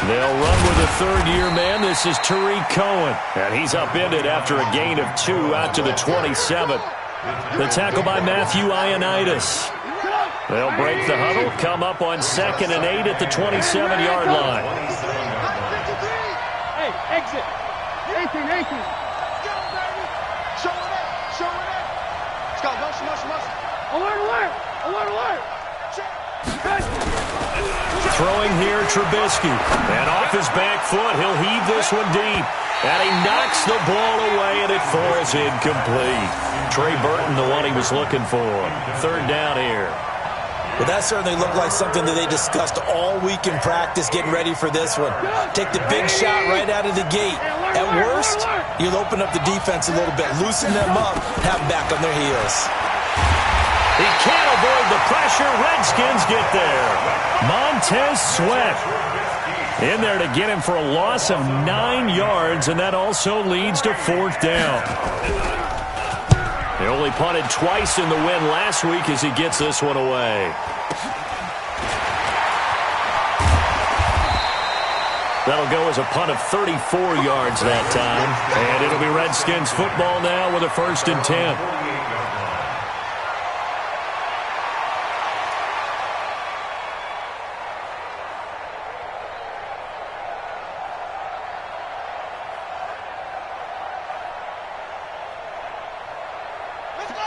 They'll run with a third-year man. This is Tariq Cohen, and he's upended after a gain of 2 out to the 27. The tackle by mannie084's. They'll break the huddle, come up on 2nd and 8 at the 27-yard line. Hey, exit. 18. Show it up. Let's go. Alert. Throwing here, Trubisky. And off his back foot, he'll heave this one deep. And he knocks the ball away, and it falls incomplete. Trey Burton, the one he was looking for. 3rd down here. Well, that certainly looked like something that they discussed all week in practice getting ready for this one. Take the big shot right out of the gate. At worst, you'll open up the defense a little bit, loosen them up, have them back on their heels. He can't avoid the pressure. Redskins get there. Montez Sweat in there to get him for a loss of 9 yards, and that also leads to 4th down. He only punted twice in the win last week as he gets this one away. That'll go as a punt of 34 yards that time. And it'll be Redskins football now with a 1st and 10.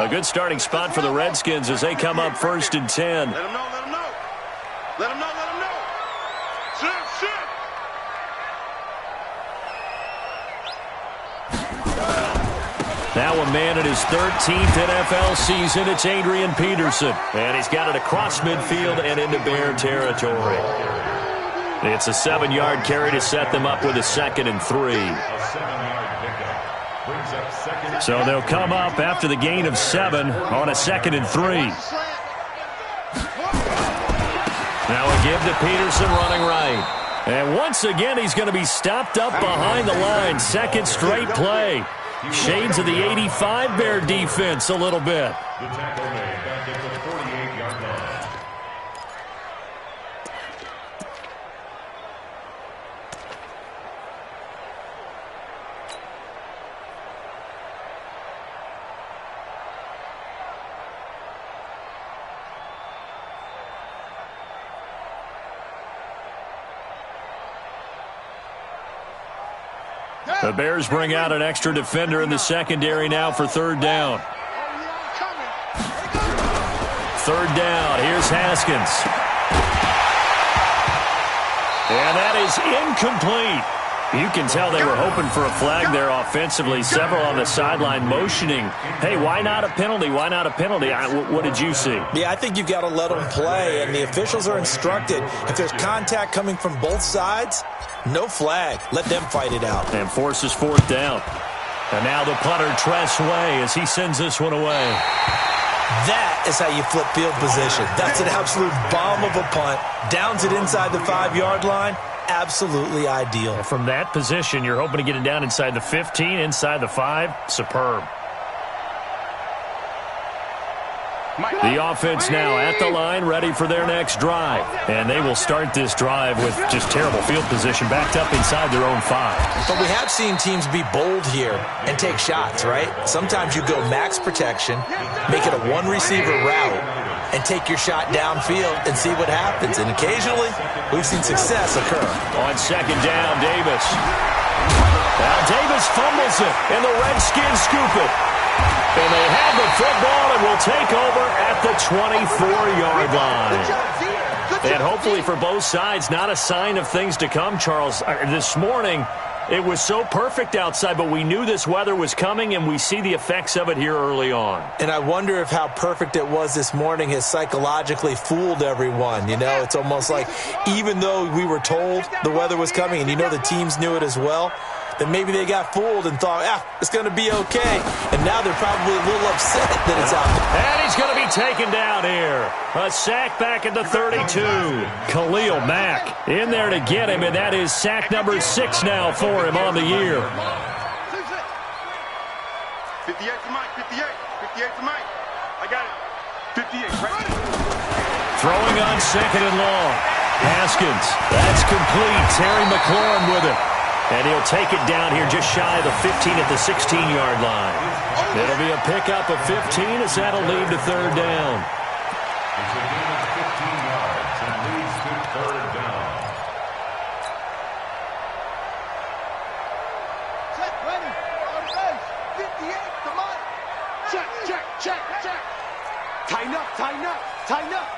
A good starting spot for the Redskins as they come up 1st and 10. Let them know. Sit. Now a man in his 13th NFL season, it's Adrian Peterson. And he's got it across midfield and into Bear territory. It's a 7-yard carry to set them up with a 2nd and 3. So they'll come up after the gain of 7 on a 2nd and 3. Now a give to Peterson running right. And once again, he's going to be stopped up behind the line. 2nd straight play. Shades of the 85 Bear defense a little bit. The tackle made back at the 48-yard line. The Bears bring out an extra defender in the secondary now for 3rd down. 3rd down. Here's Haskins. And that is incomplete. You can tell they were hoping for a flag there offensively. Several on the sideline motioning. Hey, why not a penalty? Why not a penalty? What did you see? Yeah, I think you've got to let them play, and the officials are instructed. If there's contact coming from both sides, no flag. Let them fight it out. And forces 4th down. And now the punter, Tress Way, as he sends this one away. That is how you flip field position. That's an absolute bomb of a punt. Downs it inside the 5-yard line. Absolutely ideal. From that position, you're hoping to get it down inside the 15, inside the 5. Superb. The offense now at the line, ready for their next drive. And they will start this drive with just terrible field position, backed up inside their own 5. But we have seen teams be bold here and take shots, right? Sometimes you go max protection, make it a one-receiver route, and take your shot downfield and see what happens. And occasionally, we've seen success occur. On 2nd down, Davis. Now Davis fumbles it, and the Redskins scoop it. And they have the football and will take over at the 24-yard line. And hopefully for both sides, not a sign of things to come, Charles. This morning, it was so perfect outside, but we knew this weather was coming, and we see the effects of it here early on. And I wonder if how perfect it was this morning has psychologically fooled everyone. You know, it's almost like even though we were told the weather was coming, and you know the teams knew it as well, then maybe they got fooled and thought, it's going to be okay. And now they're probably a little upset that it's out there. And he's going to be taken down here. A sack back at the 32. Khalil Mack in there to get him, and that is sack number 6 now for him on the year. 58 to Mike, 58 to Mike. I got it. 58, right? Throwing on second and long. Haskins. That's complete. Terry McLaurin with it. And he'll take it down here just shy of the 15 at the 16-yard line. It'll be a pickup of 15 as that'll lead to third down. It's a gain of 15 yards and leads to third down. Check, ready. On base. 58, come on. Check, check, check, check. Tighten up, tighten up, tighten up.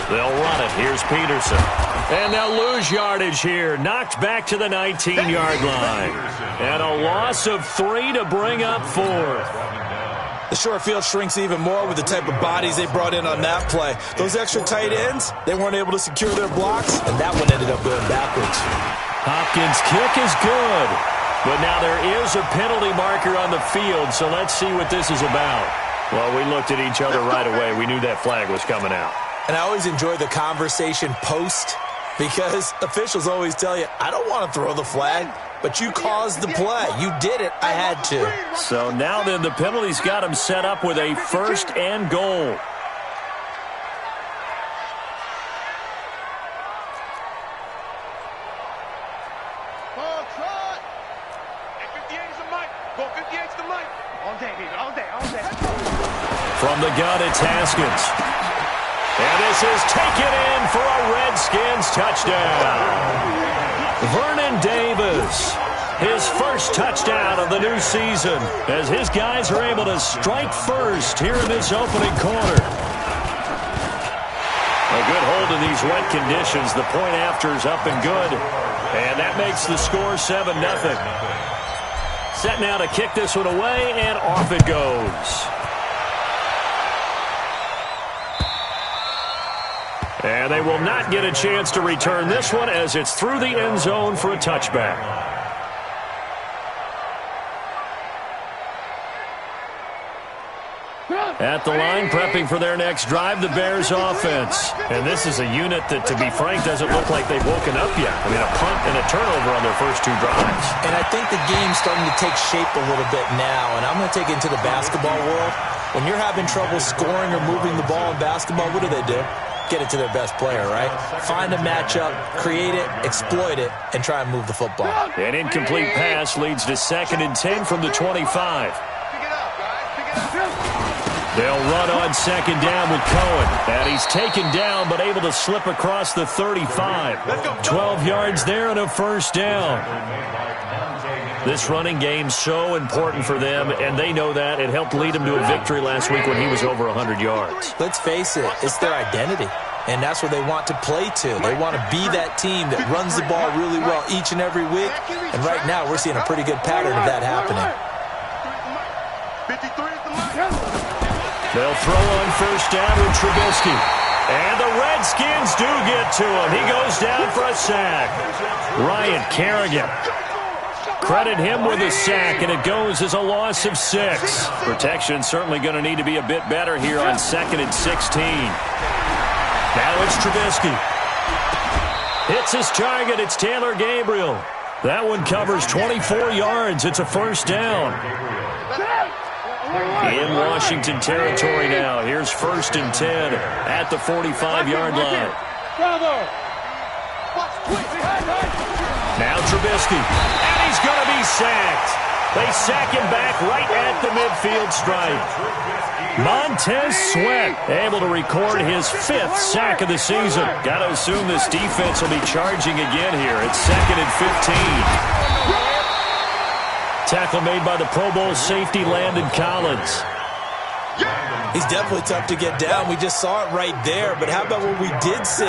They'll run it. Here's Peterson. And they'll lose yardage here. Knocked back to the 19-yard line. And a loss of 3 to bring up 4. The short field shrinks even more with the type of bodies they brought in on that play. Those extra tight ends, they weren't able to secure their blocks, and that one ended up going backwards. Hopkins' kick is good. But now there is a penalty marker on the field, so let's see what this is about. Well, we looked at each other right away. We knew that flag was coming out. And I always enjoy the conversation post because officials always tell you, I don't want to throw the flag, but you caused the play. You did it. I had to. So now then the penalty's got him set up with a first and goal. Ball trot. Hey, 58 is the mic. Ball 58 is the mic. All day, baby. All day, all day. From the gun, it's Haskins. And this is taken in for a Redskins touchdown. Vernon Davis, his first touchdown of the new season, as his guys are able to strike first here in this opening quarter. A good hold in these wet conditions. The point after is up and good. And that makes the score 7-0. Set now to kick this one away, and off it goes. And they will not get a chance to return this one as it's through the end zone for a touchback. At the line, prepping for their next drive, the Bears offense. And this is a unit that, to be frank, doesn't look like they've woken up yet. I mean, a punt and a turnover on their first 2 drives. And I think the game's starting to take shape a little bit now. And I'm going to take it into the basketball world. When you're having trouble scoring or moving the ball in basketball, what do? Get it to their best player, right? Find a matchup, create it, exploit it, and try and move the football. An incomplete pass leads to 2nd and 10 from the 25. Pick it up, guys. Pick it up. They'll run on 2nd down with Cohen. And he's taken down but able to slip across the 35. 12 yards there and a first down. This running game's so important for them, and they know that. It helped lead them to a victory last week when he was over 100 yards. Let's face it, it's their identity, and that's what they want to play to. They want to be that team that runs the ball really well each and every week, and right now we're seeing a pretty good pattern of that happening. 53 is the mic. They'll throw on first down with Trubisky. And the Redskins do get to him. He goes down for a sack. Ryan Kerrigan. Credit him with a sack, and it goes as a loss of 6. Protection certainly going to need to be a bit better here on 2nd and 16. Now it's Trubisky. Hits his target. It's Taylor Gabriel. That one covers 24 yards. It's a first down. In Washington territory now. Here's 1st and 10 at the 45-yard line. Now Trubisky. And he's going to be sacked. They sack him back right at the midfield stripe. Montez Sweat able to record his 5th sack of the season. Got to assume this defense will be charging again here. It's 2nd and 15. Tackle made by the Pro Bowl safety Landon Collins. He's definitely tough to get down. We just saw it right there. But how about what we did see?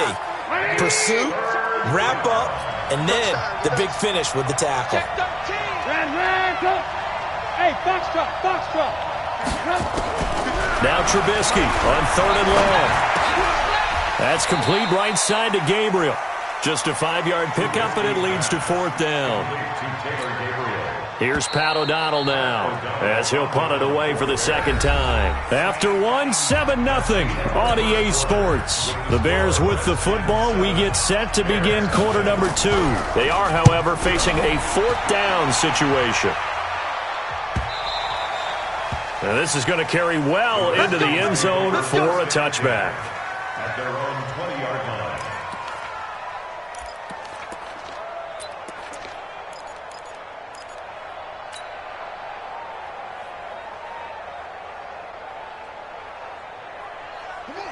Pursuit, wrap up, and then the big finish with the tackle. Hey, box truck. Now Trubisky on 3rd and long. That's complete right side to Gabriel. Just a 5-yard pickup, and it leads to 4th down. Here's Pat O'Donnell now, as he'll punt it away for the 2nd time. After 7-0 on EA Sports. The Bears with the football. We get set to begin quarter number 2. They are, however, facing a 4th down situation. And this is going to carry well into the end zone for a touchback. At their own 20-yard line.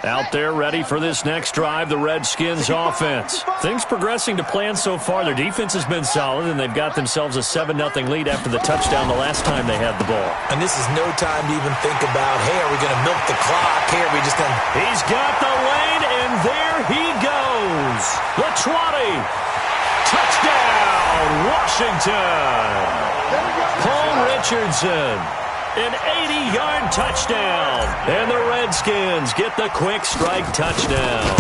Out there ready for this next drive, the Redskins offense. Things progressing to plan so far. Their defense has been solid, and they've got themselves a 7-0 lead after the touchdown the last time they had the ball. And this is no time to even think about, hey, are we going to milk the clock? Hey, are we just going to... He's got the lane, and there he goes. The 20. Touchdown, Washington. Paul Richardson. An 80-yard touchdown. And the Redskins get the quick strike touchdown.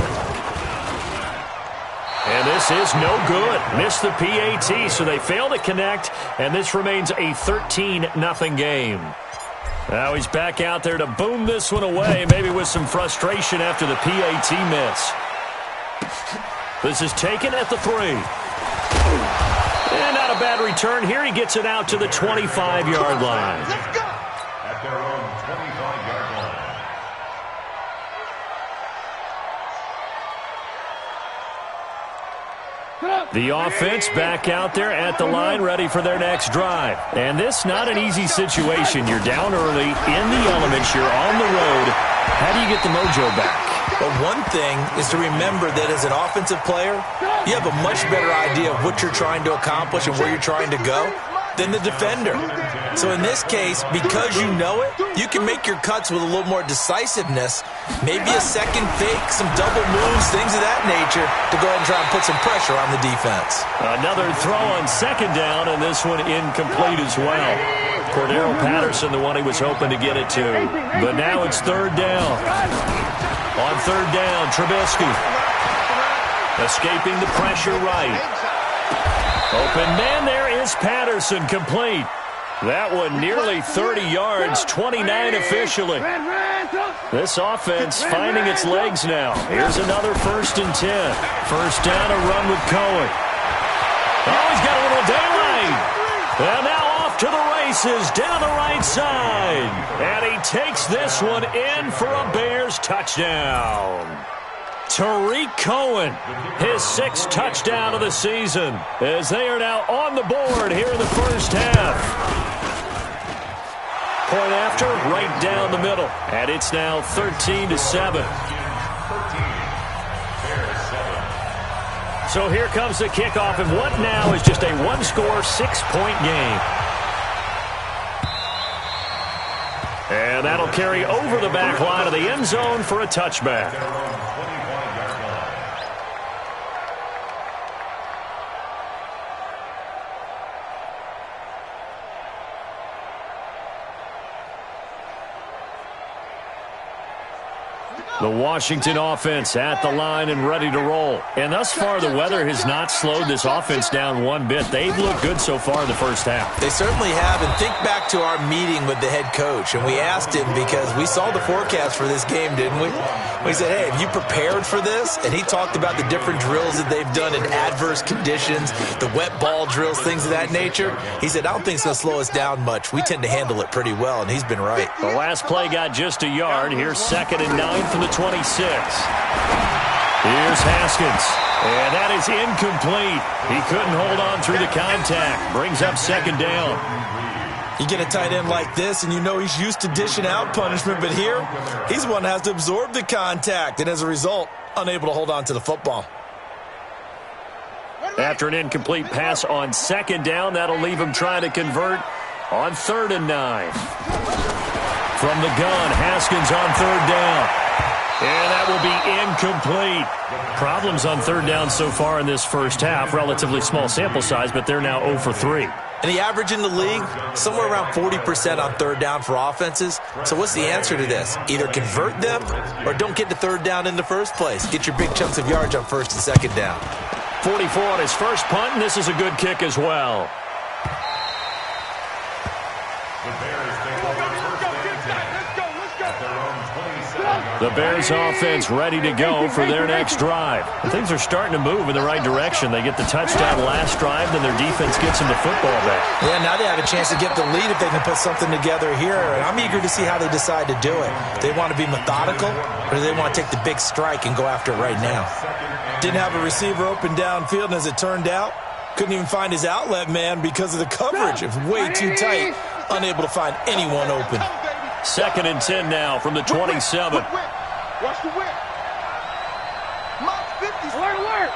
And this is no good. Missed the PAT, so they fail to connect, and this remains a 13-0 game. Now he's back out there to boom this one away, maybe with some frustration after the PAT miss. This is taken at the 3. And not a bad return here. He gets it out to the 25-yard line. Let's go. At their own 25-yard line. The offense back out there at the line, ready for their next drive. And this not an easy situation. You're down early, in the elements, you're on the road. How do you get the mojo back? But one thing is to remember that as an offensive player, you have a much better idea of what you're trying to accomplish and where you're trying to go than the defender. So in this case, because you know it, you can make your cuts with a little more decisiveness, maybe a second fake, some double moves, things of that nature, to go ahead and try and put some pressure on the defense. Another throw on second down, and this one incomplete as well. Cordero Patterson, the one he was hoping to get it to. But now it's third down. On third down, Trubisky escaping the pressure right. Open man there is Patterson, complete. That one nearly 30 yards, 29 officially. This offense finding its legs now. Here's another 1st and 10. First down, a run with Cohen. Oh, he's got a little daylight. And now off to the races down the right side. And he takes this one in for a Bears touchdown. Tariq Cohen, his 6th touchdown of the season, as they are now on the board here in the first half. Point after, right down the middle, and it's now 13-7. So here comes the kickoff, and what now is just a one-score, 6-point game. And that'll carry over the back line of the end zone for a touchback. The Washington offense at the line and ready to roll. And thus far, the weather has not slowed this offense down one bit. They've looked good so far in the first half. They certainly have. And think back to our meeting with the head coach. And we asked him, because we saw the forecast for this game, didn't we? We said, hey, have you prepared for this? And he talked about the different drills that they've done in adverse conditions, the wet ball drills, things of that nature. He said, I don't think it's going to slow us down much. We tend to handle it pretty well, and he's been right. The last play got just a yard. Here's 2nd and 9 from the 26. Here's Haskins. And that is incomplete. He couldn't hold on through the contact. Brings up 2nd down. You get a tight end like this, and you know he's used to dishing out punishment, but here, he's the one that has to absorb the contact, and as a result, unable to hold on to the football. After an incomplete pass on 2nd down, that'll leave him trying to convert on 3rd and 9. From the gun, Haskins on 3rd down. And that will be incomplete. Problems on 3rd down so far in this first half. Relatively small sample size, but they're now 0 for 3. And the average in the league, somewhere around 40% on 3rd down for offenses. So what's the answer to this? Either convert them or don't get to 3rd down in the first place. Get your big chunks of yards on 1st and 2nd down. 44 on his first punt, and this is a good kick as well. The Bears take over 1st and 10 at their own 27-yard The Bears offense ready to go for their next drive. Things are starting to move in the right direction. They get the touchdown last drive, then their defense gets them the football back. Yeah, now they have a chance to get the lead if they can put something together here. And I'm eager to see how they decide to do it. Do they want to be methodical, or do they want to take the big strike and go after it right now? Didn't have a receiver open downfield, and as it turned out, couldn't even find his outlet man because of the coverage. It was way too tight, unable to find anyone open. 2nd and 10 now from the 27. Watch the whip. Mark 50. Alert.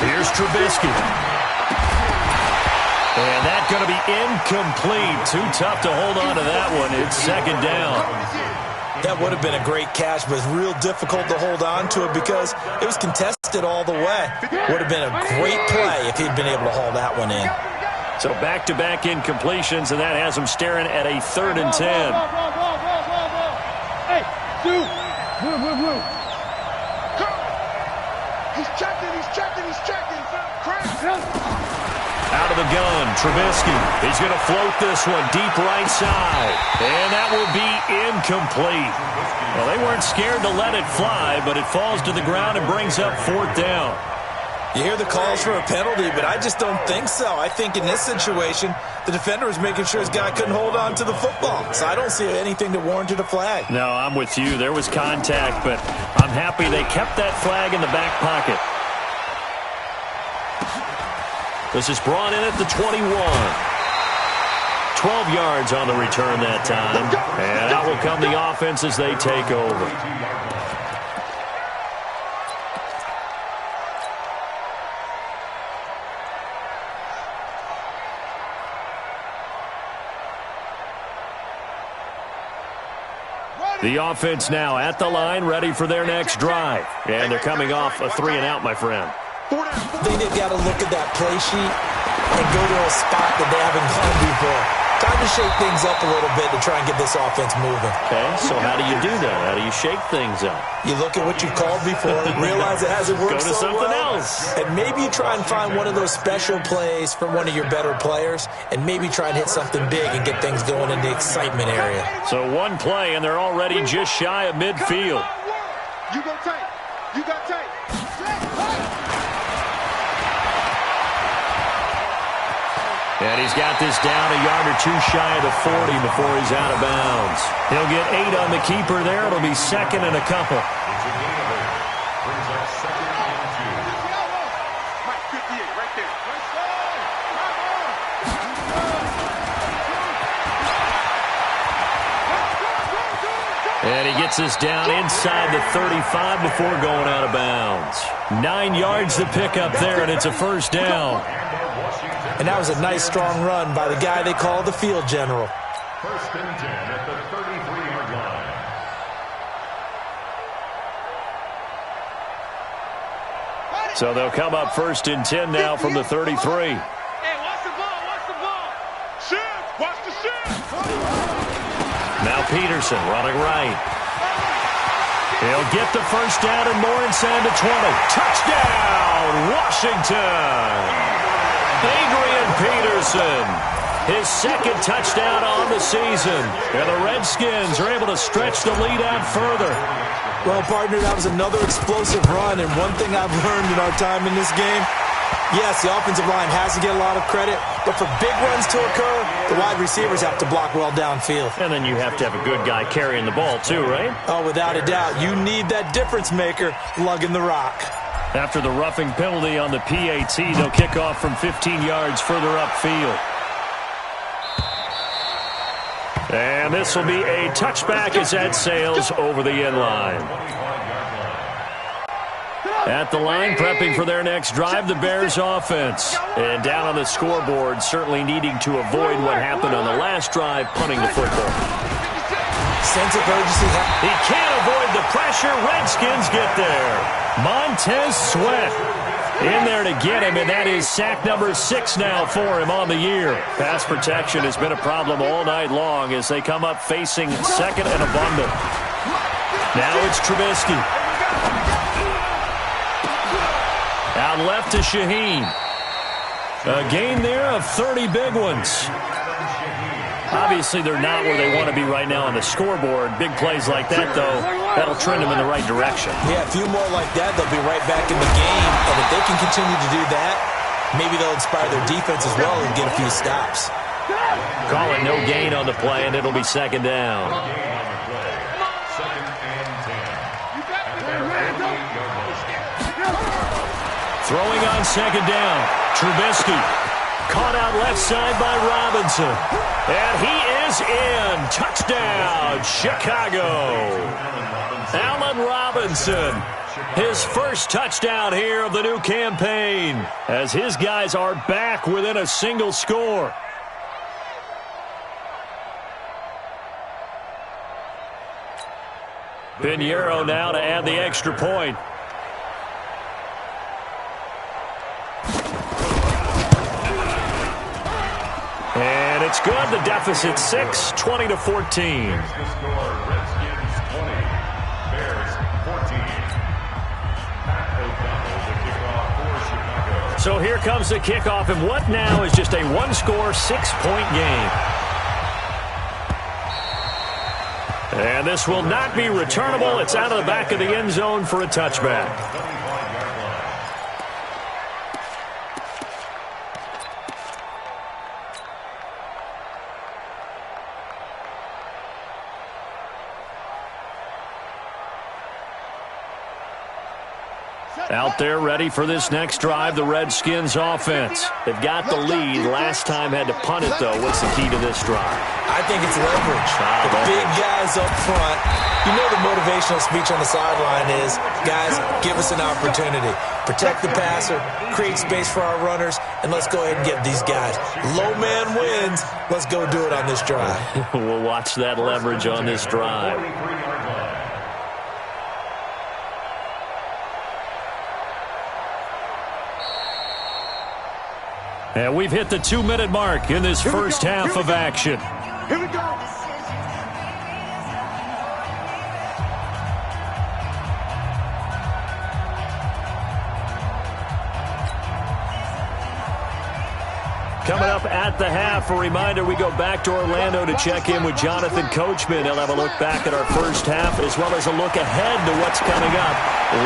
Here's Trubisky. And that's going to be incomplete. Too tough to hold on to that one. It's 2nd down. That would have been a great catch, but it's real difficult to hold on to it because it was contested all the way. Would have been a great play if he'd been able to haul that one in. So back-to-back incompletions, and that has him staring at a 3rd and 10. Hey, dude. Move. He's checking. Out of the gun, Trubisky. He's going to float this one deep right side. And that will be incomplete. Well, they weren't scared to let it fly, but it falls to the ground and brings up 4th down. You hear the calls for a penalty, but I just don't think so. I think in this situation, the defender was making sure his guy couldn't hold on to the football. So I don't see anything that warranted a flag. No, I'm with you. There was contact, but I'm happy they kept that flag in the back pocket. This is brought in at the 21. 12 yards on the return that time. And out will come the offense as they take over. The offense now at the line, ready for their next drive. And they're coming off a 3-and-out, my friend. I think they've got to look at that play sheet and go to a spot that they haven't gone before. Time to shake things up a little bit to try and get this offense moving. Okay, so how do you do that? How do you shake things up? You look at what you called before, realize it hasn't worked Go to so something well, else. and maybe you try and find one of those special plays from one of your better players, and maybe try and hit something big and get things going in the excitement area. So one play, and they're already just shy of midfield. You got tape. And he's got this down a yard or two shy of the 40 before he's out of bounds. He'll get 8 on the keeper there. It'll be 2nd and a couple. And he gets this down inside the 35 before going out of bounds. 9 yards to pick up there, and it's a 1st down. And that was a nice, strong run by the guy they call the field general. 1st and 10 at the 33-yard line. So they'll come up 1st and 10 now from the 33. Hey, watch the ball. Shift, watch the shift. Now Peterson running right. He'll get the 1st down and more inside the 20. Touchdown, Washington! Adrian Peterson, his 2nd touchdown on the season. And the Redskins are able to stretch the lead out further. Well, partner, that was another explosive run, and one thing I've learned in our time in this game, yes, the offensive line has to get a lot of credit, but for big runs to occur, the wide receivers have to block well downfield. And then you have to have a good guy carrying the ball too, right? Oh, without a doubt. You need that difference maker lugging the rock. After the roughing penalty on the PAT, they'll kick off from 15 yards further upfield. And this will be a touchback as that sails over the end line. At the line, prepping for their next drive, the Bears offense. And down on the scoreboard, certainly needing to avoid what happened on the last drive, punting the football. Sense of urgency. He can't avoid the pressure. Redskins get there. Montez Sweat in there to get him, and that is sack number 6 now for him on the year. Pass protection has been a problem all night long as they come up facing 2nd and abundant. Now it's Trubisky. Out left to Shaheen. A gain there of 30 big ones. Obviously, they're not where they want to be right now on the scoreboard. Big plays like that, though, that'll trend them in the right direction. Yeah, a few more like that, they'll be right back in the game. And if they can continue to do that, maybe they'll inspire their defense as well and get a few stops. Call it no gain on the play, and it'll be second down. Throwing on second down, Trubisky. Caught out left side by Robinson. And he is in. Touchdown, Chicago. Allen Robinson. His first touchdown here of the new campaign, as his guys are back within a single score. Pinheiro now to add the extra point. And it's good. The deficit 6, 20-14. So here comes the kickoff, and what now is just a one-score, 6-point game. And this will not be returnable. It's out of the back of the end zone for a touchback. Out there ready for this next drive, the Redskins offense. They've got the lead. Last time had to punt it, though. What's the key to this drive? I think it's leverage. The big guys up front. You know the motivational speech on the sideline is, guys, give us an opportunity. Protect the passer, create space for our runners, and let's go ahead and get these guys. Low man wins. Let's go do it on this drive. We'll watch that leverage on this drive. And we've hit the 2-minute mark in this first half of action. Here we go. Coming up at the half, a reminder, we go back to Orlando to check in with Jonathan Coachman. He'll have a look back at our first half as well as a look ahead to what's coming up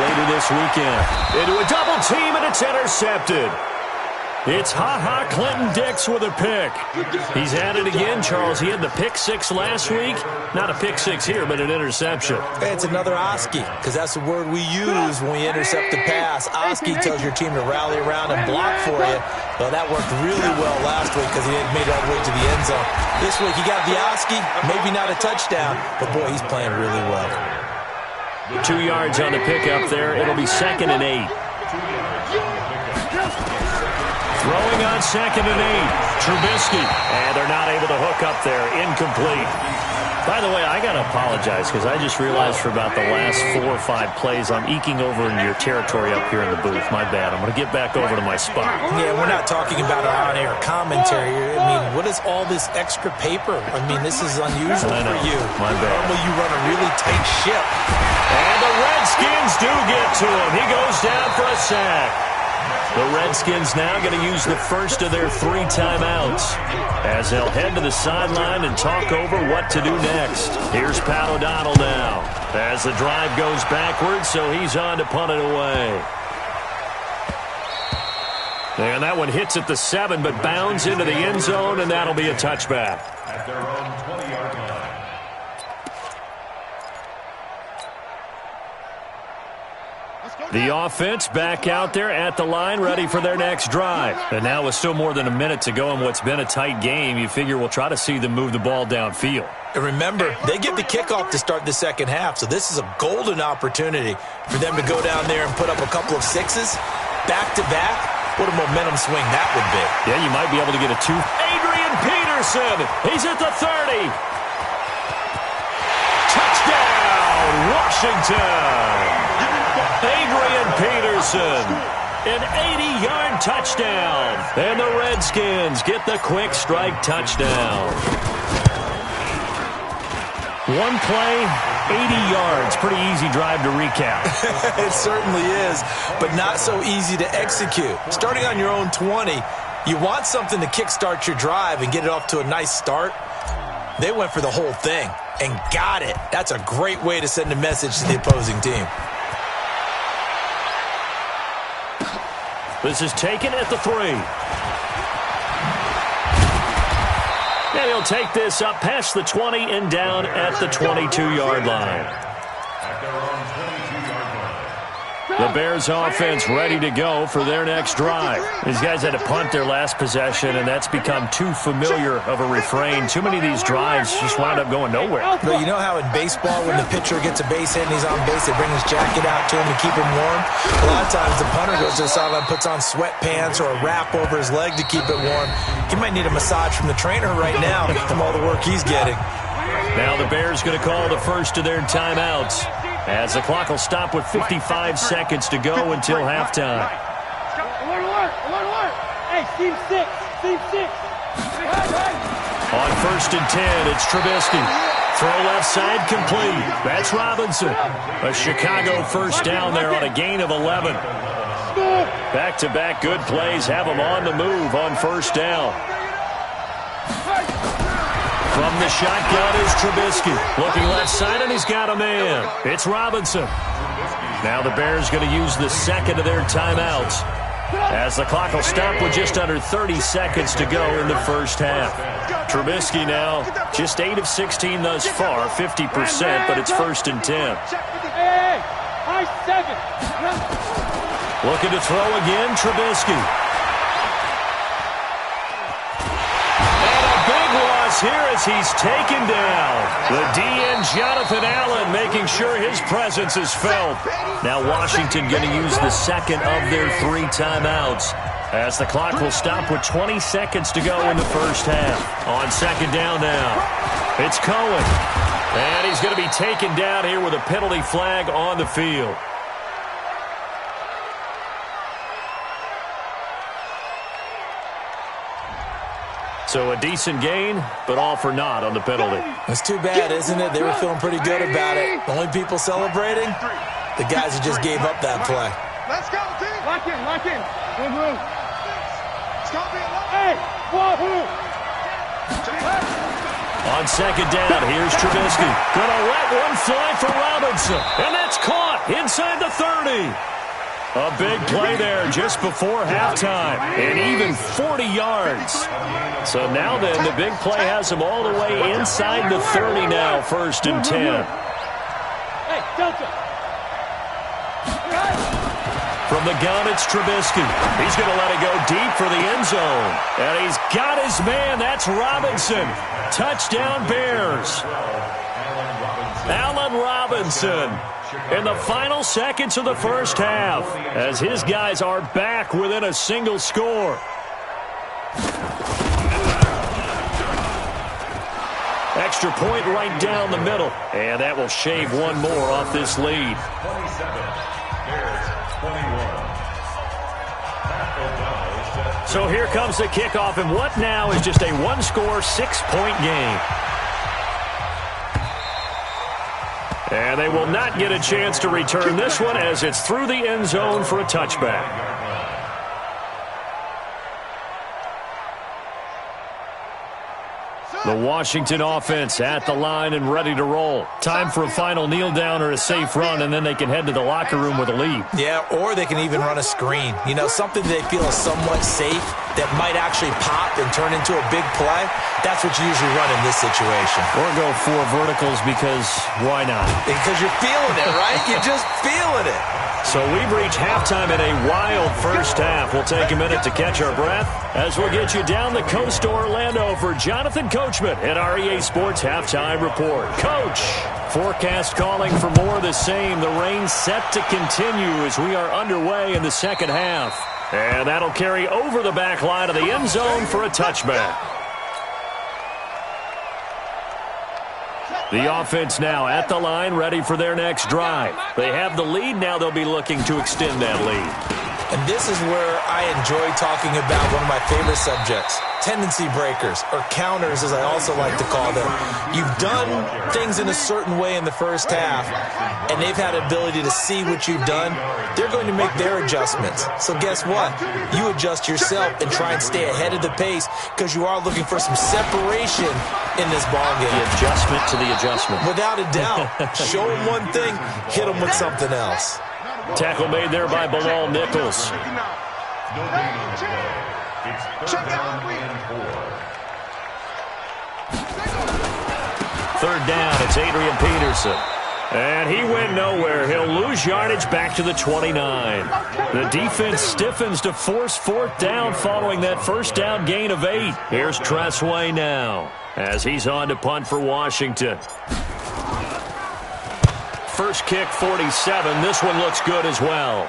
later this weekend. Into a double team, and it's intercepted. It's Ha-Ha Clinton Dix with a pick. He's at it again, Charles. He had the pick six last week. Not a pick six here, but an interception. Hey, it's another Oski, because that's the word we use when we intercept the pass. Oski tells your team to rally around and block for you. Well, that worked really well last week because he hadn't made it all the way to the end zone. This week, he got the Oski, maybe not a touchdown, but boy, he's playing really well. 2 yards on the pickup there. It'll be 2nd and 8. Throwing on 2nd and 8. Trubisky. And they're not able to hook up there. Incomplete. By the way, I got to apologize because I just realized for about the last 4 or 5 plays I'm eking over into your territory up here in the booth. My bad. I'm going to get back over to my spot. Yeah, we're not talking about our on-air commentary. I mean, what is all this extra paper? I mean, this is unusual for you. My bad. Normally you run a really tight ship. And the Redskins do get to him. He goes down for a sack. The Redskins now going to use the first of their 3 timeouts as they'll head to the sideline and talk over what to do next. Here's Pat O'Donnell now as the drive goes backwards, so he's on to punt it away. And that one hits at the 7, but bounds into the end zone, and that'll be a touchback. At their own 20-yard line. The offense back out there at the line, ready for their next drive. And now with still more than a minute to go in what's been a tight game, you figure we'll try to see them move the ball downfield. And remember, they get the kickoff to start the second half, so this is a golden opportunity for them to go down there and put up a couple of 6s back-to-back. What a momentum swing that would be. Yeah, you might be able to get a 2. Adrian Peterson, he's at the 30. Touchdown, Washington. Adrian Peterson, an 80-yard touchdown. And the Redskins get the quick strike touchdown. One play, 80 yards. Pretty easy drive to recap. It certainly is, but not so easy to execute. Starting on your own 20, you want something to kickstart your drive and get it off to a nice start. They went for the whole thing and got it. That's a great way to send a message to the opposing team. This is taken at the 3. And he'll take this up past the 20 and down at the 22-yard line. At their own 22-yard line. The Bears offense ready to go for their next drive. These guys had to punt their last possession, and that's become too familiar of a refrain. Too many of these drives just wound up going nowhere. But you know how in baseball, when the pitcher gets a base hit and he's on base, they bring his jacket out to him to keep him warm? A lot of times the punter goes to the sideline, puts on sweatpants or a wrap over his leg to keep it warm. He might need a massage from the trainer right now from all the work he's getting. Now the Bears going to call the first of their timeouts, as the clock will stop with 55 seconds to go until halftime. Alert! Hey, Team 6! Team 6! On 1st and 10, it's Trubisky. Throw left side complete. That's Robinson. A Chicago first down there on a gain of 11. Back-to-back good plays have them on the move on first down. From the shotgun is Trubisky. Looking left side, and he's got a man. It's Robinson. Now the Bears going to use the second of their timeouts, as the clock will stop with just under 30 seconds to go in the first half. Trubisky now just 8 of 16 thus far, 50%, but it's 1st and 10. Hey, high 7. Looking to throw again, Trubisky. Here as he's taken down. The DN Jonathan Allen making sure his presence is felt. Now Washington going to use the second of their 3 timeouts, as the clock will stop with 20 seconds to go in the first half. On second down now, it's Cohen. And he's going to be taken down here with a penalty flag on the field. So a decent gain, but all for naught on the penalty. It's too bad, isn't it? They were feeling pretty good about it. The only people celebrating, the guys who just gave up that play. Let's go, team. Lock in. Woo-hoo. Stop it. Hey, woo-hoo. On second down, here's Trubisky. Gonna let one fly for Robinson. And that's caught inside the 30. A big play there just before halftime, and even 40 yards. So now then, the big play has them all the way inside the 30 now, 1st and 10. Hey, Delta. From the gun, it's Trubisky. He's going to let it go deep for the end zone. And he's got his man. That's Robinson. Touchdown, Bears. Allen Robinson. In the final seconds of the first half, as his guys are back within a single score. Extra point right down the middle, and that will shave one more off this lead. 27, Bears 21. So here comes the kickoff, and what now is just a one-score, 6-point game. And they will not get a chance to return this one, as it's through the end zone for a touchback. The Washington offense at the line and ready to roll. Time for a final kneel down or a safe run, and then they can head to the locker room with a lead. Yeah, or they can even run a screen. You know, something they feel is somewhat safe that might actually pop and turn into a big play. That's what you usually run in this situation. Or go 4 verticals, because why not? Because you're feeling it, right? You're just feeling it. So we've reached halftime in a wild first half. We'll take a minute to catch our breath as we'll get you down the coast to Orlando for Jonathan Coachman at our EA Sports Halftime Report. Coach, forecast calling for more of the same. The rain set to continue as we are underway in the second half. And that'll carry over the back line of the end zone for a touchback. The offense now at the line, ready for their next drive. They have the lead. Now they'll be looking to extend that lead. And this is where I enjoy talking about one of my favorite subjects, tendency breakers, or counters as I also like to call them. You've done things in a certain way in the first half, and they've had ability to see what you've done. They're going to make their adjustments. So guess what? You adjust yourself and try and stay ahead of the pace because you are looking for some separation in this ballgame. The adjustment to the adjustment. Without a doubt. Show them one thing, hit them with something else. Tackle made there by Bilal Nichols. No gain on the play. It's third down and 4. Third down, it's Adrian Peterson. And he went nowhere. He'll lose yardage back to the 29. The defense stiffens to force fourth down following that first down gain of 8. Here's Tressway now as he's on to punt for Washington. First kick, 47. This one looks good as well.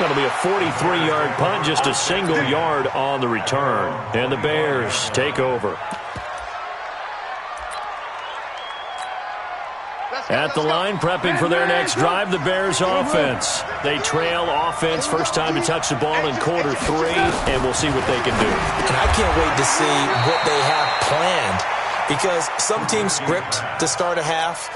That'll be a 43-yard punt, just a single yard on the return. And the Bears take over. At the line, prepping for their next drive, the Bears offense. They trail offense, first time to touch the ball in quarter 3, and we'll see what they can do. And I can't wait to see what they have planned. Because some teams script to start a half.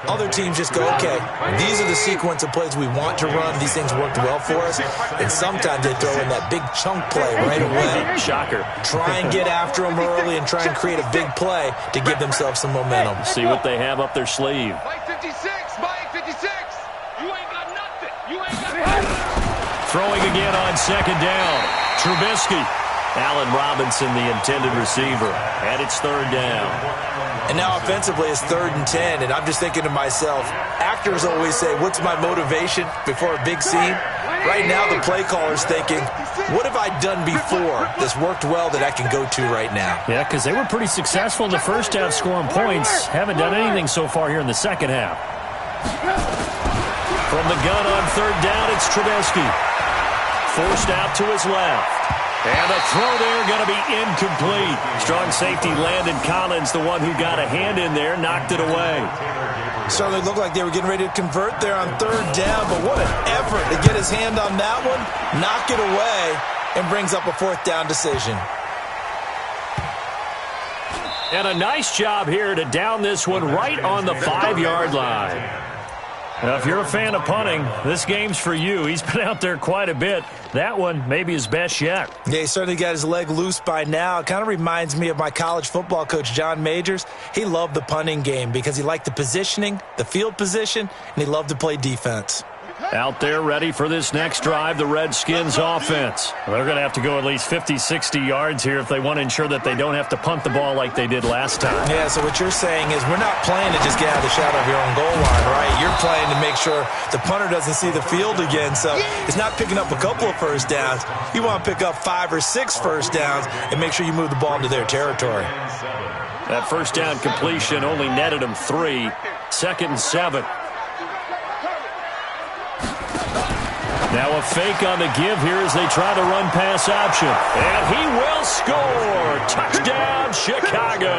Other teams just go, okay, these are the sequence of plays we want to run. These things worked well for us. And sometimes they throw in that big chunk play right away. Shocker. Try and get after them early and try and create a big play to give themselves some momentum. See what they have up their sleeve. Mike 56, Mike 56. You ain't got nothing. You ain't got nothing. Throwing again on second down. Trubisky. Allen Robinson, the intended receiver. And it's third down. And now offensively it's 3rd and 10. And I'm just thinking to myself, actors always say, what's my motivation before a big scene? Right now the play caller's thinking, what have I done before that's worked well that I can go to right now? Yeah, because they were pretty successful in the first half scoring points. Haven't done anything so far here in the second half. From the gun on third down, it's Trubisky. Forced out to his left. And the throw there going to be incomplete. Strong safety Landon Collins, the one who got a hand in there, knocked it away. Certainly looked like they were getting ready to convert there on third down, but what an effort to get his hand on that one, knock it away, and brings up a fourth down decision. And a nice job here to down this one right on the 5-yard line. Now, if you're a fan of punting, this game's for you. He's been out there quite a bit. That one, maybe his best yet. Yeah, he certainly got his leg loose by now. It kind of reminds me of my college football coach, John Majors. He loved the punting game because he liked the positioning, the field position, and he loved to play defense. Out there ready for this next drive, the Redskins offense. They're going to have to go at least 50, 60 yards here if they want to ensure that they don't have to punt the ball like they did last time. Yeah, so what you're saying is we're not playing to just get out of the shadow of your own goal line, right? You're playing to make sure the punter doesn't see the field again. So it's not picking up a couple of first downs. You want to pick up 5 or 6 first downs and make sure you move the ball into their territory. That first down completion only netted them 3. 2nd and 7. Now a fake on the give here as they try to run pass option. And he will score. Touchdown, Chicago.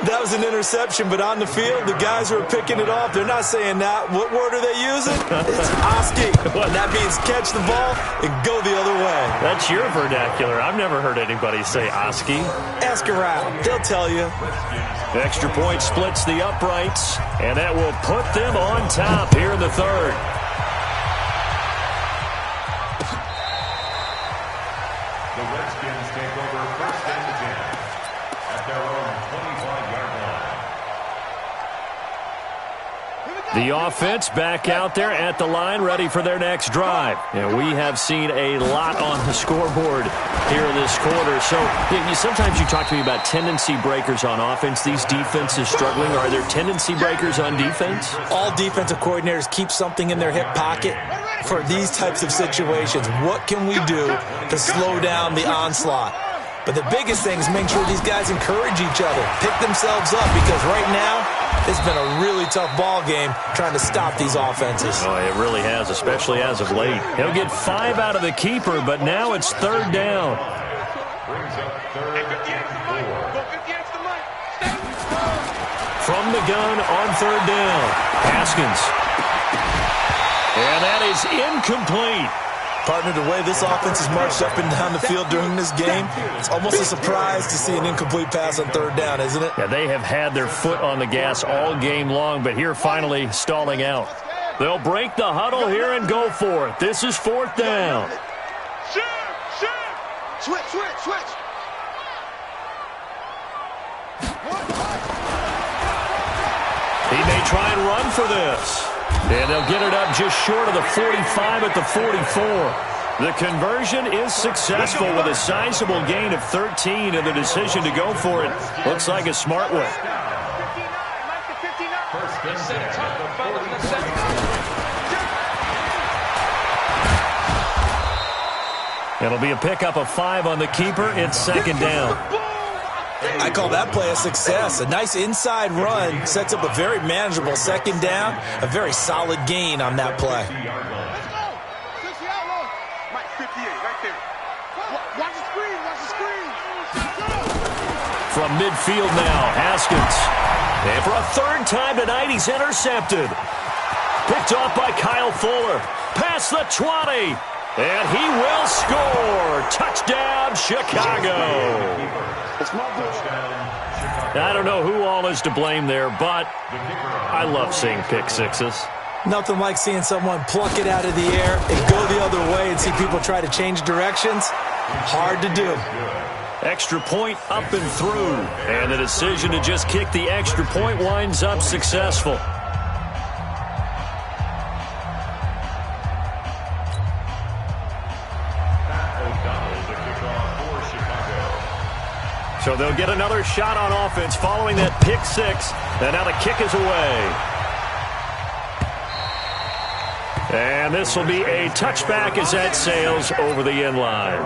That was an interception, but on the field, the guys who are picking it off, they're not saying that. What word are they using? It's Oski. And that means catch the ball and go the other way. That's your vernacular. I've never heard anybody say Oski. Ask around. They'll tell you. Extra point splits the uprights, and that will put them on top here in the third. The Redskins take over 1st and 10 at their own 25-yard line. The offense back out there at the line, ready for their next drive. And we have seen a lot on the scoreboard here in this quarter. So sometimes you talk to me about tendency breakers on offense. These defenses struggling. Are there tendency breakers on defense? All defensive coordinators keep something in their hip pocket for these types of situations. What can we do to slow down the onslaught? But the biggest thing is make sure these guys encourage each other, pick themselves up, because right now it's been a really tough ball game trying to stop these offenses. Oh, it really has, especially as of late. He'll get 5 out of the keeper, but now it's third down. Brings up 3rd and 4. from the gun on third down. Haskins. And that is incomplete. Partner, the way this offense has marched up and down the field during this game, it's almost a surprise to see an incomplete pass on third down, isn't it? Yeah, they have had their foot on the gas all game long, but here finally stalling out. They'll break the huddle here and go for it. This is fourth down. Switch. He may try and run for this. And they'll get it up just short of the 45 at the 44. The conversion is successful with a sizable gain of 13, and the decision to go for it looks like a smart one. It'll be a pickup of 5 on the keeper. It's second down. I call that play a success. A nice inside run sets up a very manageable second down. A very solid gain on that play. Let's go. 60 outlaw. Mike, 58, right there. Watch the screen. From midfield now, Haskins. And for a third time tonight, he's intercepted. Picked off by Kyle Fuller. Past the 20. And he will score. Touchdown, Chicago. I don't know who all is to blame there, but I love seeing pick sixes. Nothing like seeing someone pluck it out of the air and go the other way and see people try to change directions. Hard to do. Extra point up and through. And the decision to just kick the extra point winds up successful. So they'll get another shot on offense following that pick six. And now the kick is away. And this will be a touchback as that sails over the end line.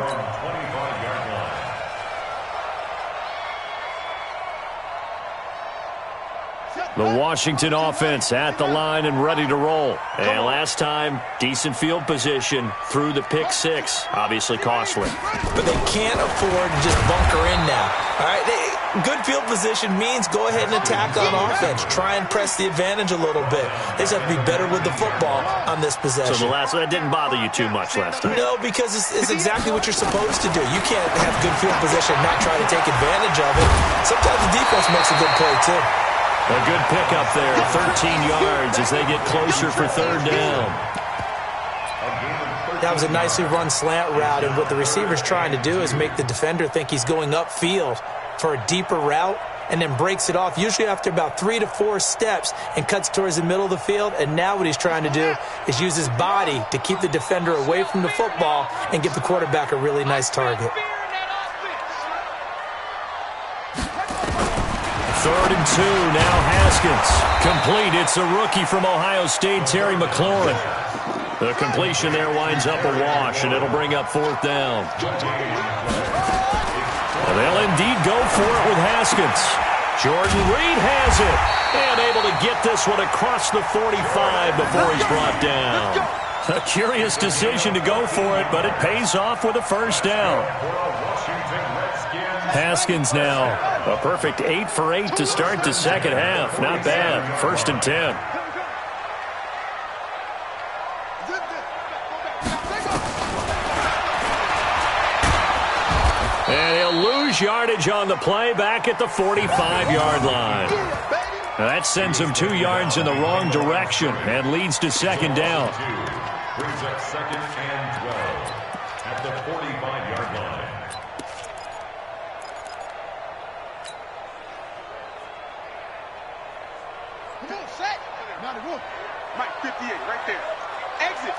The Washington offense at the line and ready to roll. And last time, decent field position through the pick six. Obviously costly. But they can't afford to just bunker in now. All right, good field position means go ahead and attack on offense. Try and press the advantage a little bit. They just have to be better with the football on this possession. So that didn't bother you too much last time? No, because it's exactly what you're supposed to do. You can't have good field position and not try to take advantage of it. Sometimes the defense makes a good play, too. A good pickup there, 13 yards as they get closer for third down. That was a nicely run slant route, and what the receiver's trying to do is make the defender think he's going upfield for a deeper route and then breaks it off, usually after about 3 to 4 steps, and cuts towards the middle of the field. And now what he's trying to do is use his body to keep the defender away from the football and give the quarterback a really nice target. 3rd and 2, now Haskins. Complete, it's a rookie from Ohio State, Terry McLaurin. The completion there winds up a wash, and it'll bring up 4th down. And they'll indeed go for it with Haskins. Jordan Reed has it, and able to get this one across the 45 before he's brought down. A curious decision to go for it, but it pays off with a first down. Haskins now, a perfect 8 for 8 to start the second half. Not bad. 1st and 10. And he'll lose yardage on the play back at the 45-yard line. That sends him 2 yards in the wrong direction and leads to second down. Brings up 2nd and 12 at the 45-yard line. Set. Mike, 58, right there. Exit.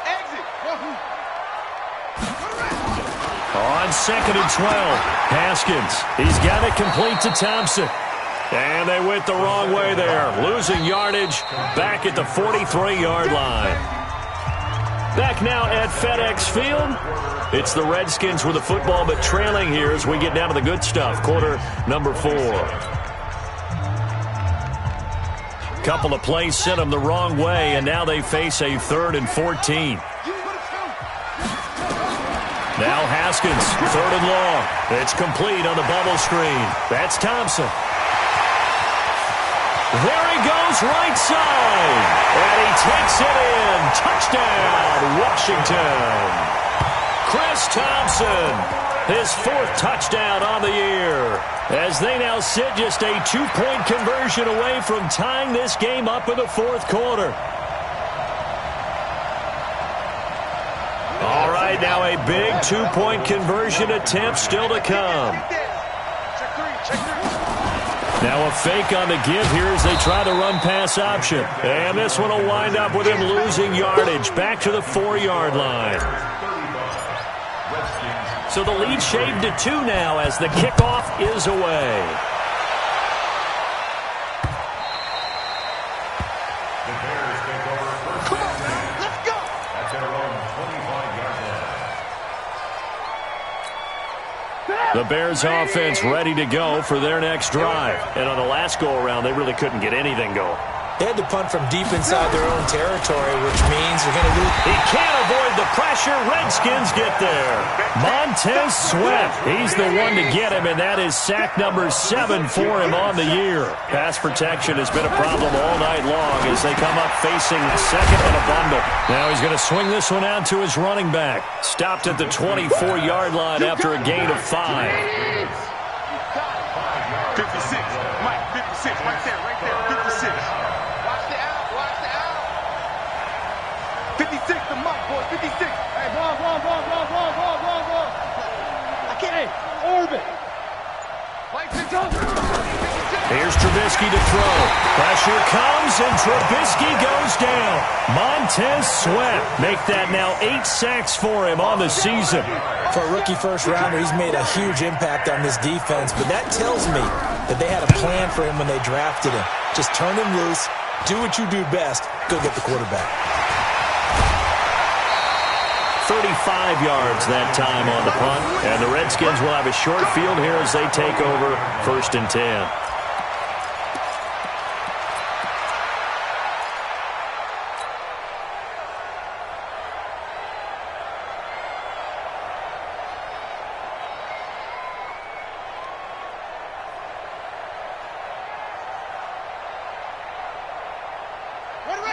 On 2nd and 12, Haskins. He's got it complete to Thompson. And they went the wrong way there, losing yardage back at the 43-yard line. Back now at FedEx Field. It's the Redskins with the football, but trailing here as we get down to the good stuff. Quarter number 4. Couple of plays sent them the wrong way, and now they face a 3rd and 14. Now Haskins, 3rd and long. It's complete on the bubble screen. That's Thompson. There he goes, right side. And he takes it in. Touchdown, Washington. Chris Thompson, his 4th touchdown on the year, as they now sit just a 2-point conversion away from tying this game up in the 4th quarter. All right, now a big 2-point conversion attempt still to come. Now a fake on the give here as they try the run-pass option. And this one will wind up with him losing yardage back to the 4-yard line. So the lead shaved to 2 now as the kickoff is away. The Bears take over first. Come on, let's go. At their own 25-yard line. The Bears offense ready to go for their next drive. And on the last go-around, they really couldn't get anything going. They had to punt from deep inside their own territory, which means they're going to lose. He can't avoid the pressure. Redskins get there. Montez Sweat, he's the one to get him, and that is sack number 7 for him on the year. Pass protection has been a problem all night long as they come up facing second and a bundle. Now he's going to swing this one out to his running back. Stopped at the 24-yard line after a gain of 5. 56. Mike, 56. Right there, 56. Watch the out. 56, the Mike, boys, 56. Hey, ball. I can't. Hey, orbit. Mike, 56. Here's Trubisky to throw. Pressure comes, and Trubisky goes down. Montez Sweat make that now 8 sacks for him on the season. For a rookie first-rounder, he's made a huge impact on this defense, but that tells me that they had a plan for him when they drafted him. Just turn him loose, do what you do best, go get the quarterback. 35 yards that time on the punt, and the Redskins will have a short field here as they take over 1st and 10.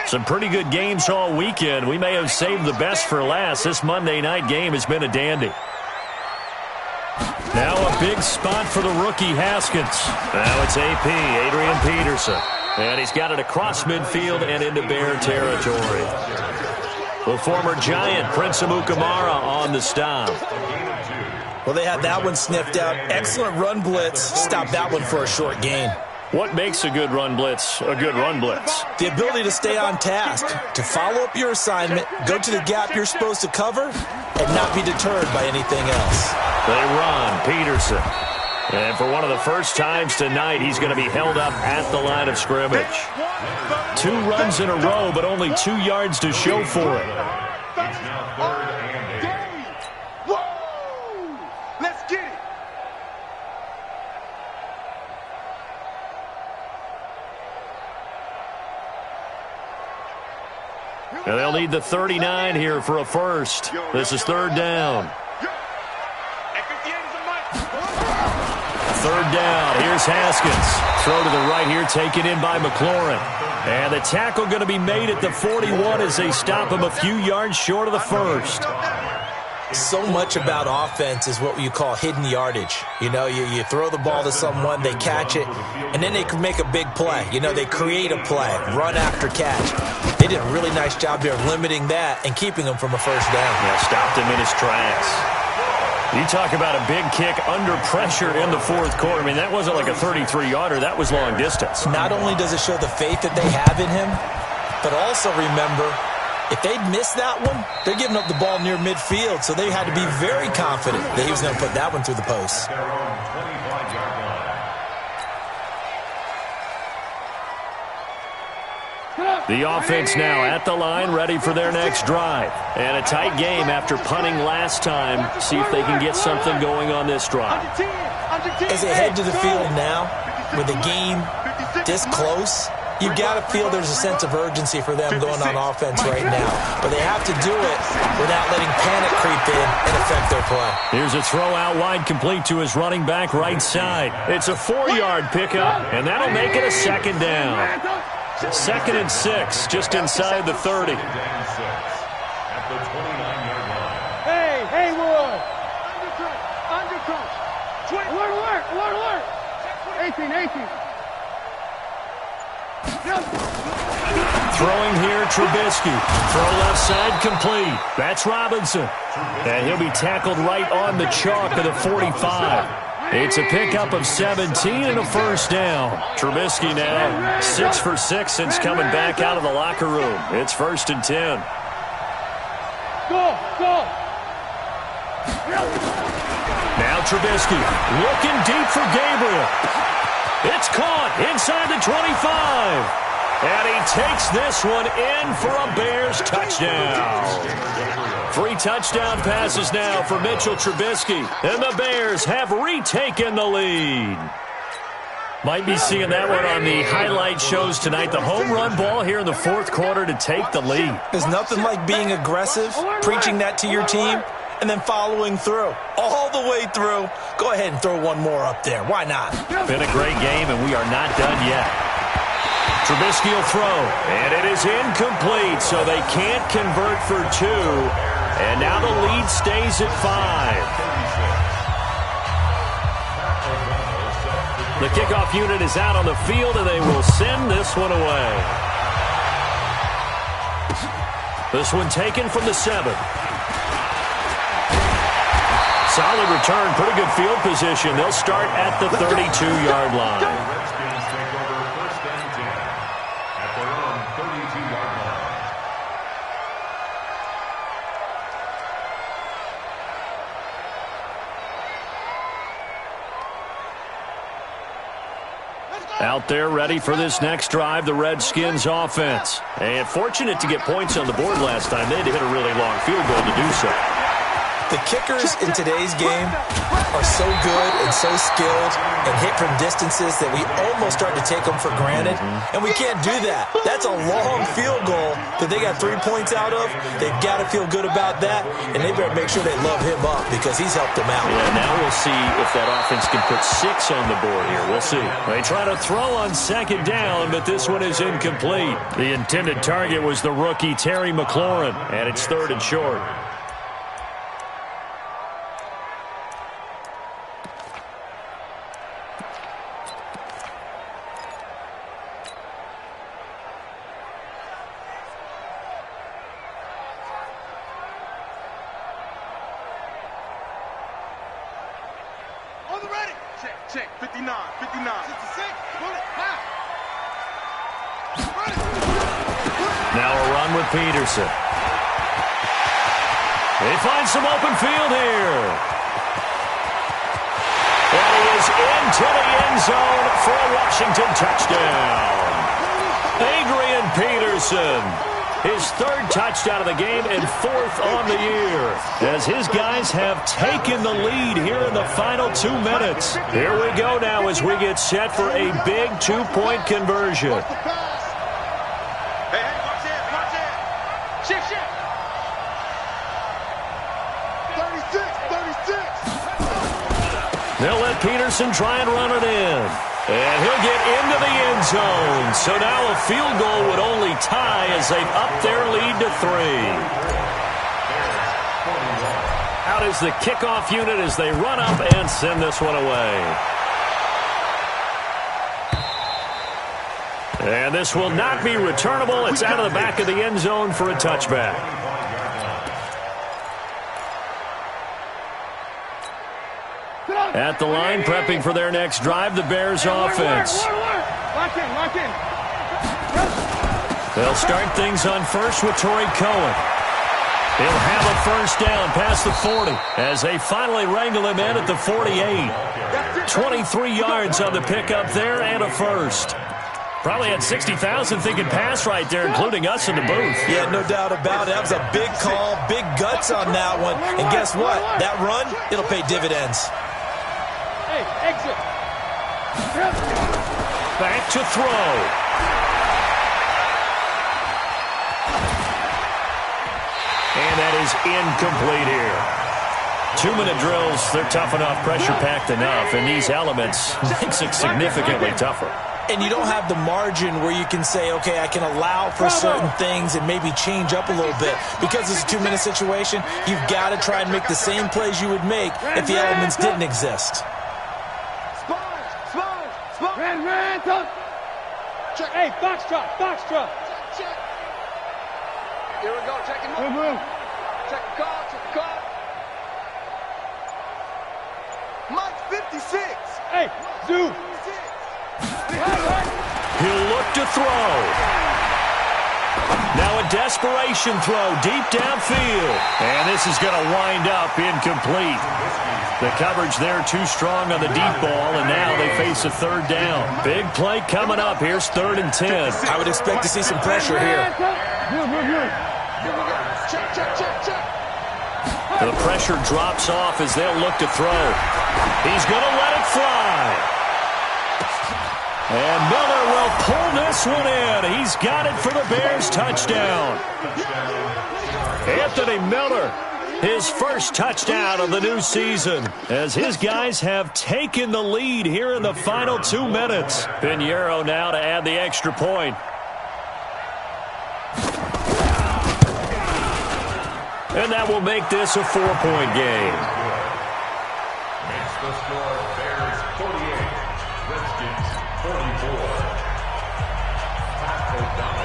Some pretty good games all weekend. We may have saved the best for last. This Monday night game has been a dandy. Now a big spot for the rookie Haskins. Now it's AP, Adrian Peterson. And he's got it across midfield and into Bear territory. The former Giant, Prince Amukamara, on the stop. Well, they had that one sniffed out. Excellent run blitz. Stop that one for a short gain. What makes a good run blitz a good run blitz? The ability to stay on task, to follow up your assignment, go to the gap you're supposed to cover, and not be deterred by anything else. They run, Peterson. And for one of the first times tonight, he's going to be held up at the line of scrimmage. 2 runs in a row, but only 2 yards to show for it. It's now 3rd and 8. Whoa! Let's get it. And they'll need the 39 here for a first. This is 3rd down. 3rd down. Here's Haskins. Throw to the right here, taken in by McLaurin. And the tackle going to be made at the 41 as they stop him a few yards short of the first. So much about offense is what you call hidden yardage. You know, you throw the ball to someone, they catch it, and then they can make a big play. You know, they create a play, run after catch. They did a really nice job there of limiting that and keeping him from a first down. Yeah, stopped him in his tracks. You talk about a big kick under pressure in the 4th quarter. I mean, that wasn't like a 33-yarder. That was long distance. Not only does it show the faith that they have in him, but also remember, if they'd missed that one, they're giving up the ball near midfield, so they had to be very confident that he was going to put that one through the post. Their own 25-yard line. The offense now at the line, ready for their next drive. And a tight game after punting last time. See if they can get something going on this drive. As they head to the field now, with the game this close, You've got to feel there's a sense of urgency for them going on offense right now. But they have to do it without letting panic creep in and affect their play. Here's a throw out wide, complete to his running back right side. It's a 4-yard pickup, and that'll make it a second down. 2nd and 6, just inside the 30. At the 29-yard line. Hey, Haywood. Undercut. Alert. 18. Throwing here, Trubisky. Throw left side, complete. That's Robinson. And he'll be tackled right on the chalk of the 45. It's a pickup of 17 and a first down. Trubisky now 6 for 6 since coming back out of the locker room. It's 1st and 10. Go. Now Trubisky looking deep for Gabriel. It's caught inside the 25. And he takes this one in for a Bears touchdown. 3 touchdown passes now for Mitchell Trubisky. And the Bears have retaken the lead. Might be seeing that one on the highlight shows tonight. The home run ball here in the 4th quarter to take the lead. There's nothing like being aggressive, preaching that to your team, and then following through. All the way through. Go ahead and throw one more up there. Why not? Been a great game, and we are not done yet. Trubisky will throw, and it is incomplete, so they can't convert for 2. And now the lead stays at 5. The kickoff unit is out on the field, and they will send this one away. This one taken from the 7. Solid return, pretty good field position. They'll start at the 32-yard line. Redskins take over 1st and 10 at their own 32-yard line. Out there ready for this next drive, the Redskins offense. And fortunate to get points on the board last time. They had to hit a really long field goal to do so. The kickers in today's game are so good and so skilled and hit from distances that we almost start to take them for granted, and we can't do that. That's a long field goal that they got 3 points out of. They've got to feel good about that, and they better make sure they love him up because he's helped them out. Yeah, now we'll see if that offense can put 6 on the board here. We'll see. They try to throw on 2nd down, but this one is incomplete. The intended target was the rookie Terry McLaurin, and it's 3rd and short. On the ready. Check. 59. 66. Put it. Now. Ready. Now a run with Peterson. They find some open field here. And he is into the end zone for a Washington touchdown. Adrian Peterson. His 3rd touchdown of the game and 4th on the year. As his guys have taken the lead here in the final 2 minutes. Here we go now as we get set for a big 2-point conversion. Hey, watch it. Shift. 36. They'll let Peterson try and run it in. And he'll get into the end zone. So now a field goal would only tie as they've upped their lead to 3. Out is the kickoff unit as they run up and send this one away. And this will not be returnable. It's out of the back of the end zone for a touchback. At the line, prepping for their next drive, the Bears offense. Lock in. They'll start things on first with Torrey Cohen. He'll have a first down past the 40 as they finally wrangle him in at the 48. 23 yards on the pickup there and a first. Probably had 60,000 thinking pass right there, including us in the booth. Yeah, no doubt about it. That was a big call, big guts on that one. And guess what? That run, it'll pay dividends. Hey, exit. Back to throw. And that is incomplete here. 2-minute drills, they're tough enough, pressure-packed enough, and these elements makes it significantly tougher. And you don't have the margin where you can say, okay, I can allow for certain things and maybe change up a little bit. Because it's a 2-minute situation, you've got to try and make the same plays you would make if the elements didn't exist. Ran, check. Hey, foxtrot. Check. Here we go, check him out. Move. Check the call. Mike 56. Hey, Zoo. 56. He'll look to throw. Now a desperation throw deep downfield. And this is going to wind up incomplete. The coverage there too strong on the deep ball, and now they face a third down. Big play coming up. Here's 3rd and 10. I would expect to see some pressure here. Check. The pressure drops off as they'll look to throw. He's going to let it fly. And Miller will pull this one in. He's got it for the Bears touchdown. Anthony Miller, his first touchdown of the new season, as his guys have taken the lead here in the final 2 minutes. Pinheiro now to add the extra point. And that will make this a 4-point game. Makes the score Bears 48, Redskins 44.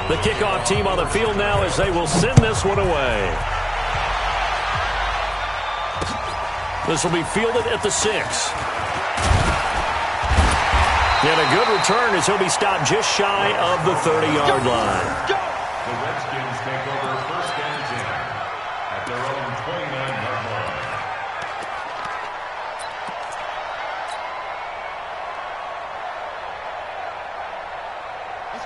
The kickoff team on the field now as they will send this one away. This will be fielded at the 6. And a good return as he'll be stopped just shy of the 30-yard line. The Redskins take over 1st and 10 at their own 29-yard line.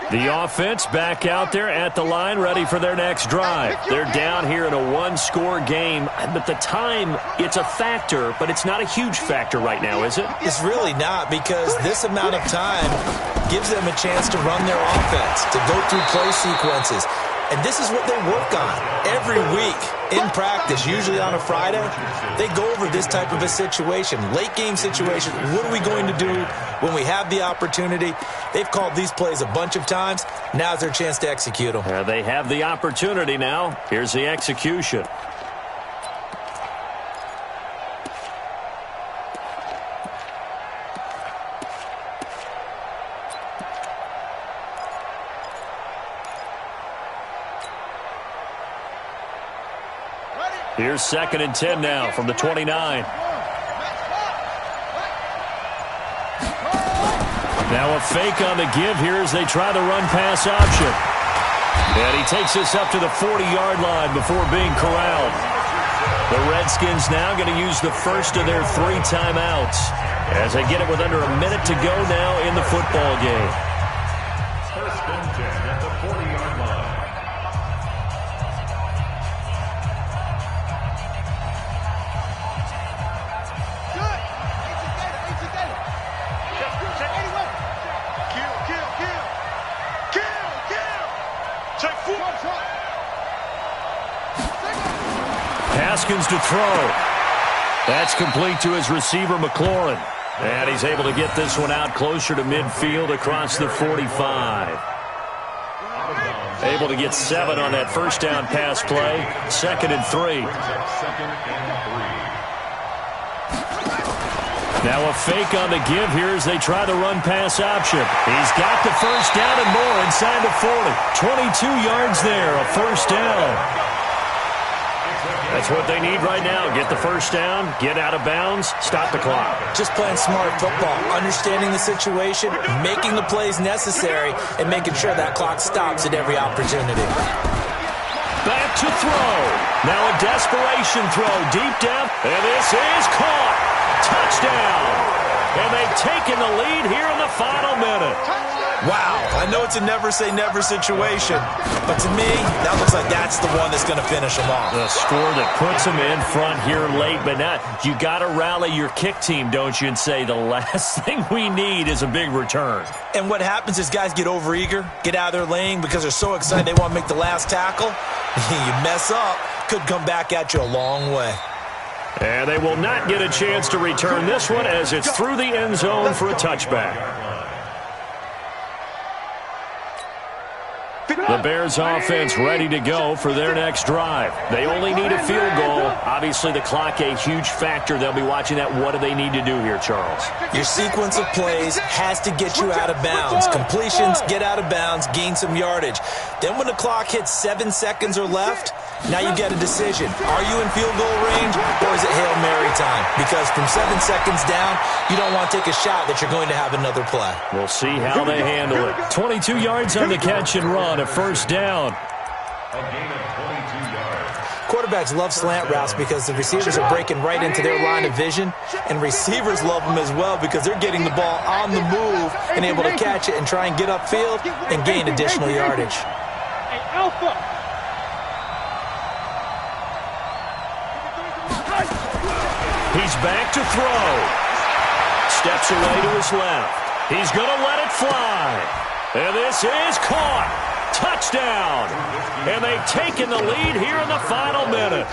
The offense back out there at the line, ready for their next drive. They're down here in a 1-score game. But the time, it's a factor, but it's not a huge factor right now, is it? It's really not, because this amount of time gives them a chance to run their offense, to go through play sequences. And this is what they work on every week in practice, usually on a Friday. They go over this type of a situation, late-game situation. What are we going to do when we have the opportunity? They've called these plays a bunch of times. Now's their chance to execute them. They have the opportunity now. Here's the execution. Here's 2nd and 10 now from the 29. Now a fake on the give here as they try the run-pass option. And he takes this up to the 40-yard line before being corralled. The Redskins now going to use the first of their 3 timeouts as they get it with under a minute to go now in the football game. 1st and 10 at the 40-yard line. Haskins to throw. That's complete to his receiver, McLaurin. And he's able to get this one out closer to midfield across the 45. Able to get 7 on that first down pass play. 2nd and 3. Now a fake on the give here as they try the run-pass option. He's got the first down and more inside the 40. 22 yards there, a first down. That's what they need right now. Get the first down, get out of bounds, stop the clock. Just playing smart football, understanding the situation, making the plays necessary, and making sure that clock stops at every opportunity. Back to throw. Now a desperation throw deep down, and this is caught. Touchdown. And they've taken the lead here in the final minute. Wow, I know it's a never-say-never situation, but to me, that looks like that's the one that's going to finish them off. The score that puts them in front here late, but not. You got to rally your kick team, don't you, and say the last thing we need is a big return. And what happens is guys get overeager, get out of their lane because they're so excited they want to make the last tackle. You mess up, could come back at you a long way. And they will not get a chance to return this one as it's through the end zone for a touchback. The Bears offense ready to go for their next drive. They only need a field goal. Obviously, the clock a huge factor. They'll be watching that. What do they need to do here, Charles? Your sequence of plays has to get you out of bounds. Completions, get out of bounds, gain some yardage. Then when the clock hits 7 seconds or left, now you get a decision. Are you in field goal range or is it Hail Mary time? Because from 7 seconds down, you don't want to take a shot that you're going to have another play. We'll see how they handle it. 22 yards on the catch and run, a first down. A gain of 22 yards. Quarterbacks love slant routes because the receivers are breaking right into their line of vision, and receivers love them as well because they're getting the ball on the move and able to catch it and try and get upfield and gain additional yardage. Hey, Alpha. He's back to throw. Steps away to his left. He's going to let it fly. And this is caught. Touchdown. And they've taken the lead here in the final minute.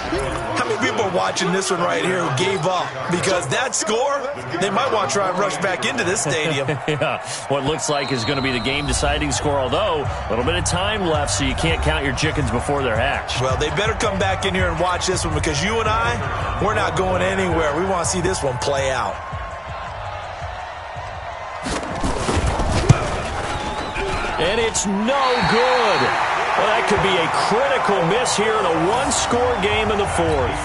How many people are watching this one right here who gave up? Because that score, they might want to try and rush back into this stadium. Yeah, what looks like is going to be the game-deciding score, although a little bit of time left, so you can't count your chickens before they're hatched. Well, they better come back in here and watch this one because you and I, we're not going anywhere. We want to see this one play out. And it's no good. Well, that could be a critical miss here in a one-score game in the fourth.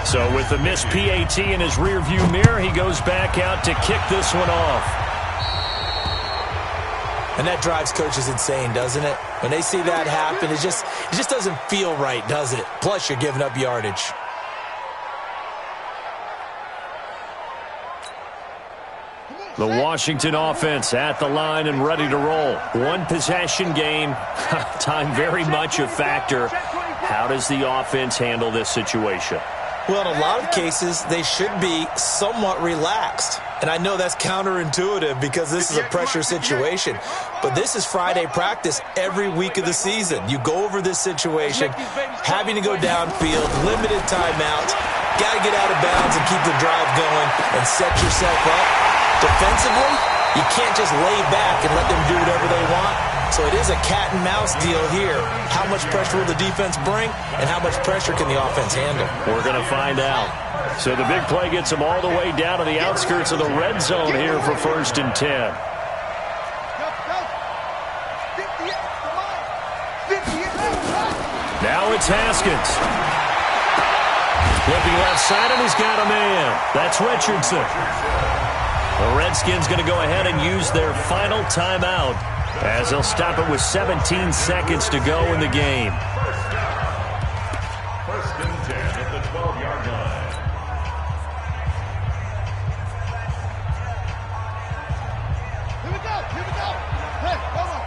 So with the missed PAT in his rearview mirror, he goes back out to kick this one off. And that drives coaches insane, doesn't it? When they see that happen, it just doesn't feel right, does it? Plus, you're giving up yardage. The Washington offense at the line and ready to roll. One possession game. Time very much a factor. How does the offense handle this situation? Well, in a lot of cases, they should be somewhat relaxed. And I know that's counterintuitive because this is a pressure situation. But this is Friday practice every week of the season. You go over this situation, having to go downfield, limited timeouts, got to get out of bounds and keep the drive going and set yourself up. Defensively, you can't just lay back and let them do whatever they want. So it is a cat and mouse deal here. How much pressure will the defense bring and how much pressure can the offense handle? We're going to find out. So the big play gets them all the way down to the outskirts of the red zone here for 1st and 10. Now it's Haskins. Flipping left side, and he's got a man. That's Richardson. The Redskins going to go ahead and use their final timeout as they'll stop it with 17 seconds to go in the game. 1st and 10 at the 12-yard line. Here we go. Hey, hold on.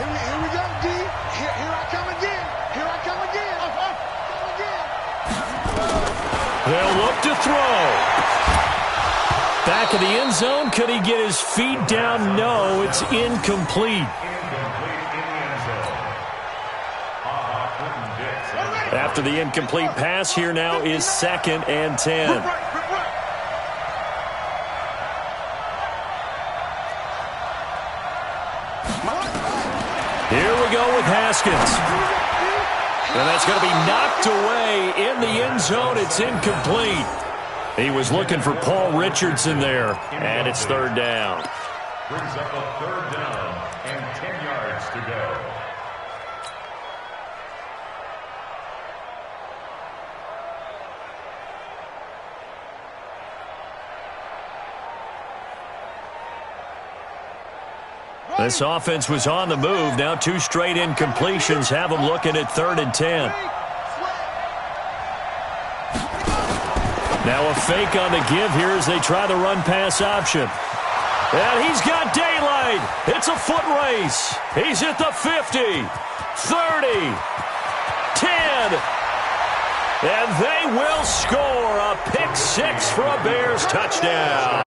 Here we go, D. Here I come again. They'll look to throw. Back of the end zone. Could he get his feet down? No, it's incomplete. After the incomplete pass, here now is 2nd and 10. Here we go with Haskins. And that's going to be knocked away in the end zone. It's incomplete. He was looking for Paul Richardson there, and it's 3rd down. Brings up a 3rd down and 10 yards to go. This offense was on the move. Now 2 straight incompletions have them looking at 3rd and 10. Now a fake on the give here as they try the run-pass option. And he's got daylight. It's a foot race. He's at the 50, 30, 10. And they will score a pick 6 for a Bears touchdown.